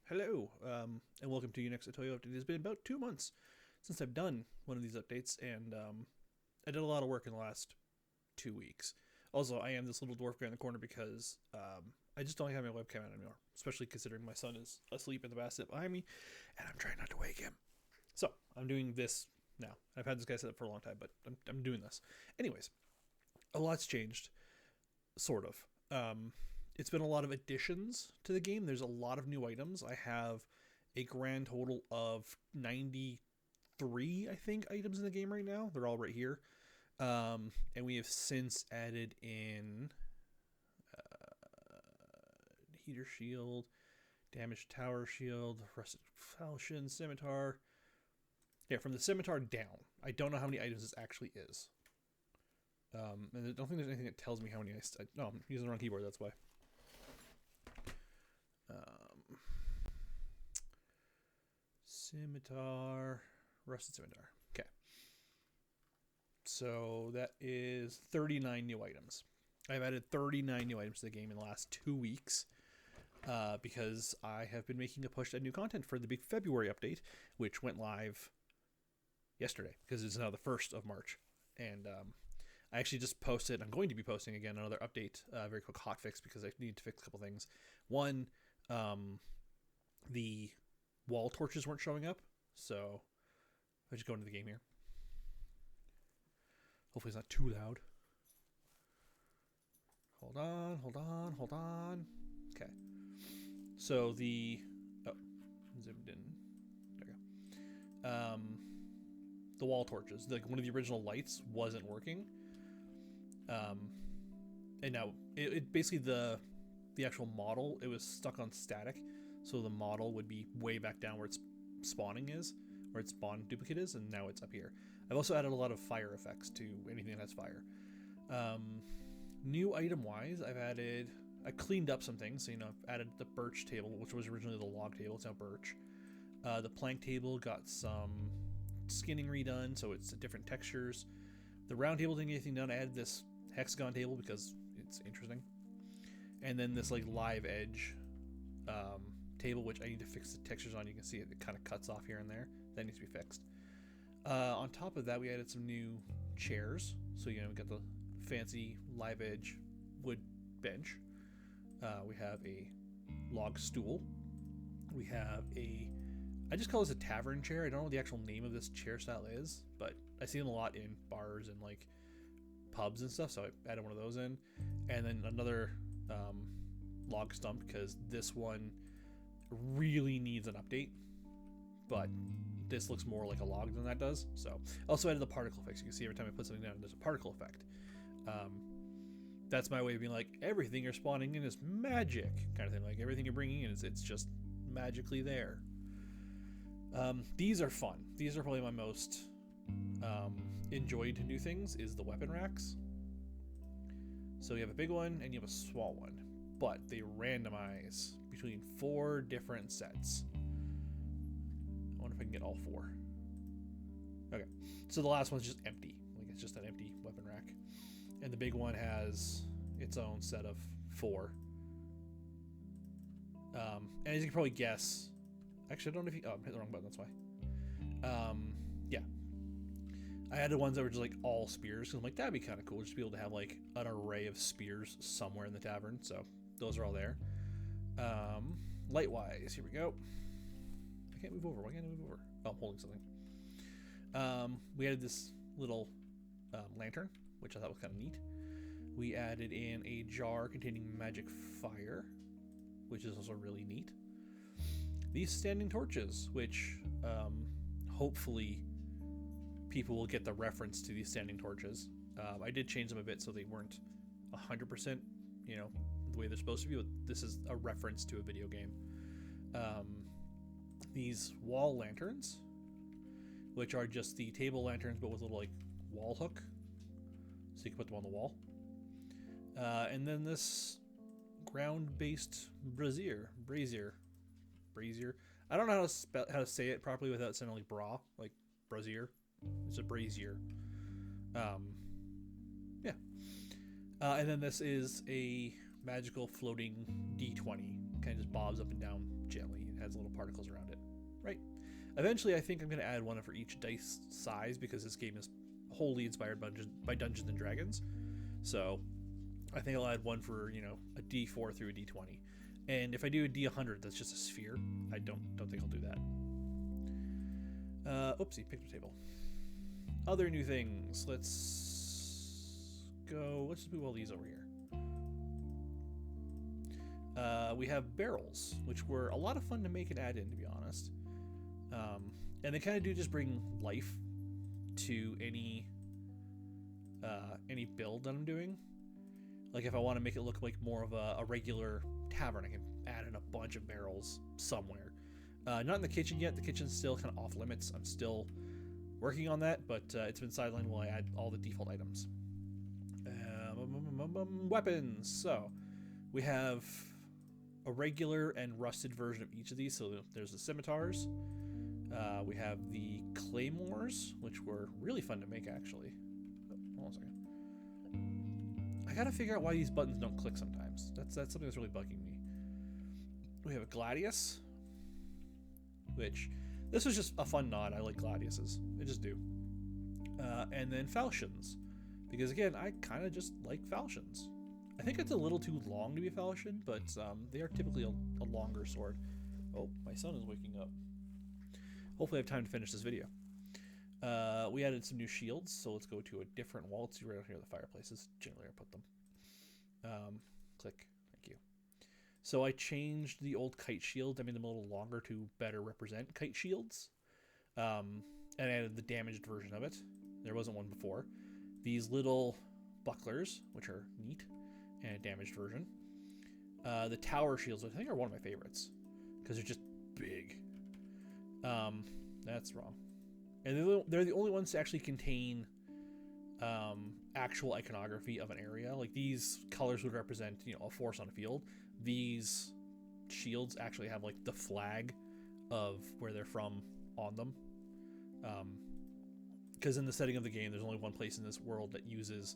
Hello, and welcome to your next Atoyo update. It's been about 2 months since I've done one of these updates, and I did a lot of work in the last 2 weeks. Also, I am this little dwarf guy in the corner because I just don't have my webcam on anymore, especially considering my son is asleep in the basket behind me, and I'm trying not to wake him. So, I'm doing this now. I've had this guy set up for a long time, but I'm doing this. Anyways, a lot's changed, sort of. It's been a lot of additions to the game. There's a lot of new items. I have a grand total of 93, I think, items in the game right now. They're all right here. And we have since added in heater shield, damaged tower shield, rusted falchion, scimitar. Yeah, from the scimitar down. I don't know how many items this actually is. And I don't think there's anything that tells me how many no, I'm using the wrong keyboard, that's why. Scimitar, rusted scimitar. Okay. So that is 39 new items. I've added 39 new items to the game in the last 2 weeks because I have been making a push at new content for the big February update, which went live yesterday because it's now the 1st of March. And I actually just posted, I'm going to be posting again another update, very quick hotfix because I need to fix a couple things. One, the wall torches weren't showing up, so I just go into the game here. Hopefully it's not too loud. Hold on. Okay. So the zoomed in. There we go. The wall torches, like one of the original lights, wasn't working. And now it basically the actual model, it was stuck on static, so the model would be way back down where its spawning is, where its spawn duplicate is, and now it's up here. I've also added a lot of fire effects to anything that has fire. New item wise, I cleaned up some things. So, I've added the birch table, which was originally the log table. It's now birch. The plank table got some skinning redone, so it's different textures. The round table didn't get anything done. I added this hexagon table because it's interesting. And then this like live edge table, which I need to fix the textures on. You can see it kind of cuts off here and there. That needs to be fixed. On top of that, we added some new chairs. So, we got the fancy live edge wood bench. We have a log stool. We have I just call this a tavern chair. I don't know what the actual name of this chair style is, but I see them a lot in bars and like pubs and stuff, so I added one of those in. And then another log stump, because this one really needs an update, but this looks more like a log than that does. So also added the particle effects. You can see every time I put something down, there's a particle effect. That's my way of being like, everything you're spawning in is magic, kind of thing. Like everything you're bringing in it's just magically there. These are fun. These are probably my most enjoyed new things is the weapon racks. So you have a big one and you have a small one, but they randomize between 4 different sets. I wonder if I can get all 4. Okay, so the last one's just empty. Like it's just an empty weapon rack. And the big one has its own set of 4. And as you can probably guess, actually I don't know if you, I'm hitting the wrong button, that's why. Yeah. I added ones that were just like all spears, because I'm like, that'd be kind of cool, just to be able to have like an array of spears somewhere in the tavern. So those are all there. Light-wise, here we go. I can't move over. Why can't I move over? Oh, I'm holding something. We added this little lantern, which I thought was kind of neat. We added in a jar containing magic fire, which is also really neat. These standing torches, which hopefully people will get the reference to these standing torches. I did change them a bit so they weren't 100%, the way they're supposed to be, but this is a reference to a video game. These wall lanterns, which are just the table lanterns but with a little like wall hook, so you can put them on the wall. And then this ground-based brazier. I don't know how to say it properly without sounding like bra, like brazier. It's a brazier. Yeah. And then this is a magical floating D20. kind of just bobs up and down gently and has little particles around it. Right. Eventually, I think I'm going to add one for each dice size because this game is wholly inspired by Dungeons and Dragons. So I think I'll add one for, you know, a D4 through a D20. And if I do a D100, that's just a sphere. I don't think I'll do that. Oopsie, picnic table. Other new things. Let's just move all these over here. We have barrels, which were a lot of fun to make and add in, to be honest. And they kind of do just bring life to any build that I'm doing. Like if I want to make it look like more of a regular tavern, I can add in a bunch of barrels somewhere. Not in the kitchen yet. The kitchen's still kind of off limits. I'm still working on that, but it's been sidelined while I add all the default items. Weapons. So we have a regular and rusted version of each of these. So there's the scimitars. We have the claymores, which were really fun to make, actually. Oh, hold on a second. I gotta figure out why these buttons don't click sometimes. That's something that's really bugging me. We have a gladius, which this was just a fun nod. I like gladiuses. I just do. And then falchions, because again, I kind of just like falchions. I think it's a little too long to be a falchion, but they are typically a longer sword. Oh, my son is waking up. Hopefully I have time to finish this video. We added some new shields, so let's go to a different wall. Let's see right here the fireplaces. Generally, I put them. Click. Thank you. So I changed the old kite shield. I made them a little longer to better represent kite shields. And added the damaged version of it. There wasn't one before. These little bucklers, which are neat, and a damaged version. The tower shields, which I think are one of my favorites, because they're just big. That's wrong. And they're the only ones to actually contain actual iconography of an area. Like these colors would represent, you know, a force on a field. These shields actually have like the flag of where they're from on them. Because in the setting of the game, there's only one place in this world that uses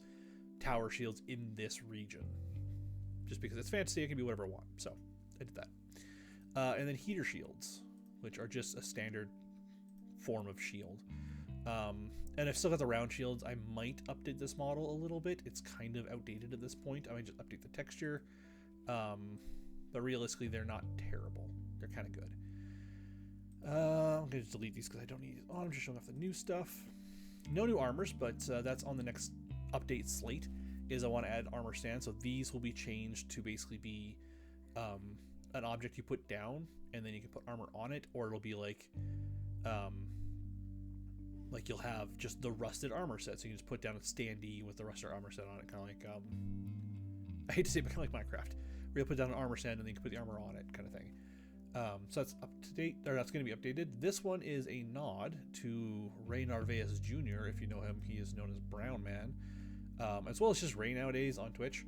tower shields in this region. Just because it's fantasy, it can be whatever I want. So I did that. And then heater shields, which are just a standard form of shield. And I've still got the round shields. I might update this model a little bit. It's kind of outdated at this point. I might just update the texture. But realistically, they're not terrible. They're kind of good. I'm going to delete these because I don't need it. Oh, I'm just showing off the new stuff. No new armors, but that's on the next update slate. Is I want to add armor stand. So these will be changed to basically be an object you put down, and then you can put armor on it, or it'll be like you'll have just the rusted armor set, so you can just put down a standee with the rusted armor set on it, kind of like I hate to say it, but kind of like Minecraft, where you'll put down an armor stand and then you can put the armor on it, kind of thing. So that's up to date, or that's going to be updated. This one is a nod to Ray Narvaez Jr. If you know him, he is known as Brown Man, as well as just Ray nowadays on Twitch.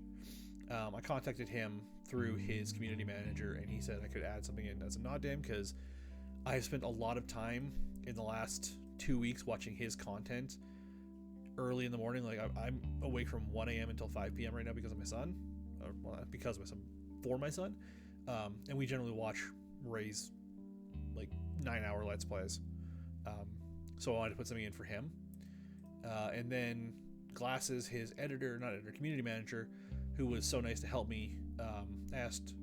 I contacted him through his community manager, and he said I could add something in as a nod to him because I've spent a lot of time in the last 2 weeks watching his content early in the morning. Like I'm awake from 1 a.m. until 5 p.m. right now because of my son, or well, not because of my son, for my son. And we generally watch Ray's like 9-hour Let's Plays. So I wanted to put something in for him. And then Glasses, his community manager, who was so nice to help me, asked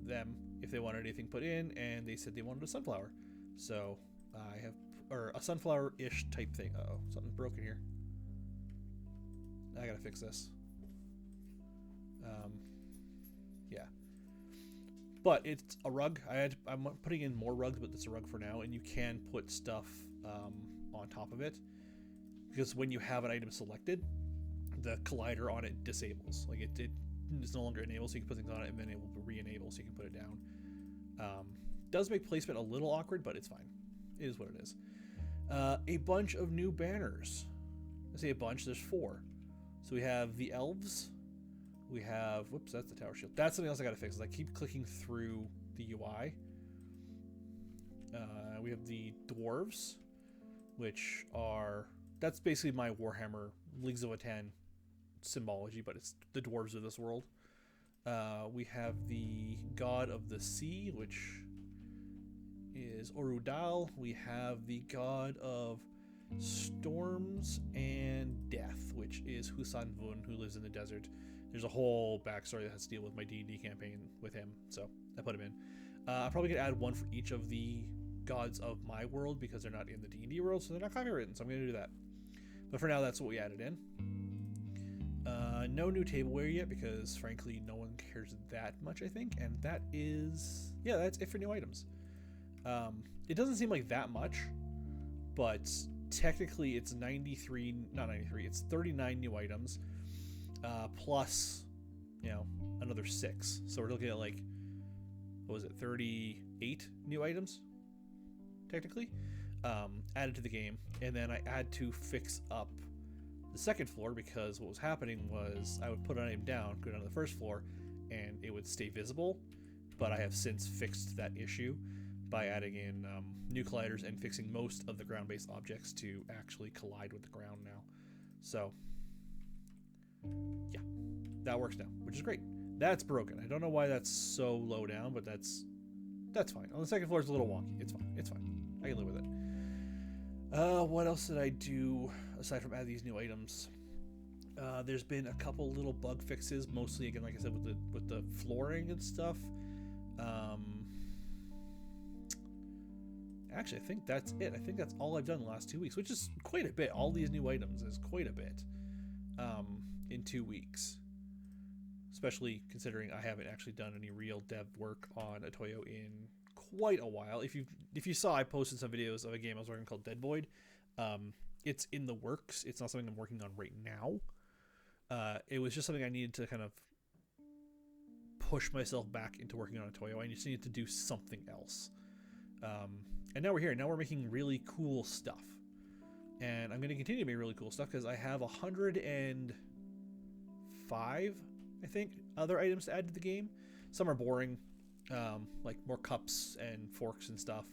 them if they wanted anything put in, and they said they wanted a sunflower. So I have, or a sunflower-ish type thing. Uh-oh, something's broken here. I gotta fix this. Yeah. But it's a rug. I'm putting in more rugs, but it's a rug for now, and you can put stuff on top of it, because when you have an item selected, the collider on it disables. Like it's no longer enabled, so you can put things on it, and then it will re-enable, so you can put it down. Does make placement a little awkward, but it's fine. It is what it is. A bunch of new banners. I say a bunch. There's 4. So we have the elves. We have, whoops, that's the tower shield. That's something else I gotta fix, is I keep clicking through the UI. We have the dwarves, which are, that's basically my Warhammer Leagues of Atan symbology, but it's the dwarves of this world. We have the God of the Sea, which is Orudal. We have the God of Storms and Death, which is Husan Vun, who lives in the desert. There's a whole backstory that has to deal with my D&D campaign with him, so I put him in. I'm probably going to add one for each of the gods of my world because they're not in the D&D world, so they're not copywritten, so I'm going to do that. But for now, that's what we added in. No new tableware yet because, frankly, no one cares that much, I think. And that is... yeah, that's it for new items. It doesn't seem like that much, but technically it's 93... not 93, it's 39 new items, plus, you know, another 6. So we're looking at, like, what was it, 38 new items, technically, added to the game. And then I had to fix up the second floor because what was happening was I would put an item down, go down to the first floor, and it would stay visible. But I have since fixed that issue by adding in new colliders and fixing most of the ground-based objects to actually collide with the ground now. So, yeah, that works now, which is great. That's broken. I don't know why that's so low down, but that's fine. On the second floor, it's a little wonky. It's fine. It's fine. I can live with it. What else did I do aside from add these new items? There's been a couple little bug fixes, mostly again, like I said, with the flooring and stuff. Actually, I think that's it. I think that's all I've done in the last 2 weeks, which is quite a bit. All these new items is quite a bit in 2 weeks, especially considering I haven't actually done any real dev work on Atoyo in quite a while. If you saw, I posted some videos of a game I was working called Dead Void. It's in the works. It's not something I'm working on right now. It was just something I needed to kind of push myself back into working on Atoyo. I just needed to do something else. And now we're here. Now we're making really cool stuff. And I'm going to continue to make really cool stuff because I have 105, I think, other items to add to the game. Some are boring, like more cups and forks and stuff.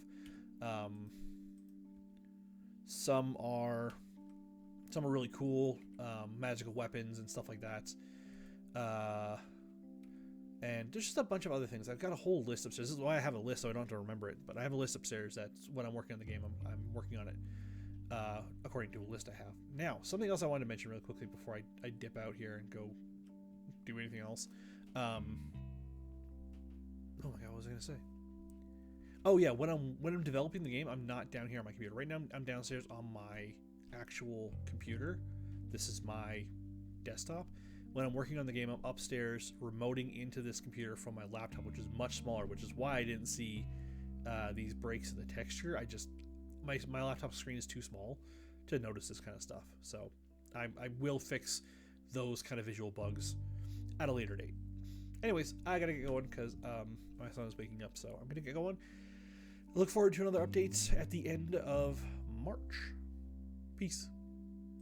Some are really cool, magical weapons and stuff like that. And there's just a bunch of other things. I've got a whole list upstairs. This is why I have a list, so I don't have to remember it. But I have a list upstairs. That's when I'm working on the game. I'm working on it according to a list I have. Now, something else I wanted to mention really quickly before I dip out here and go do anything else. Oh my god, what was I going to say? Oh yeah, when I'm developing the game, I'm not down here on my computer. Right now, I'm downstairs on my actual computer. This is my desktop. When I'm working on the game, I'm upstairs remoting into this computer from my laptop, which is much smaller, which is why I didn't see these breaks in the texture. My laptop screen is too small to notice this kind of stuff. So I will fix those kind of visual bugs at a later date. Anyways, I gotta get going because my son is waking up, so I'm gonna get going. Look forward to another update at the end of March. Peace.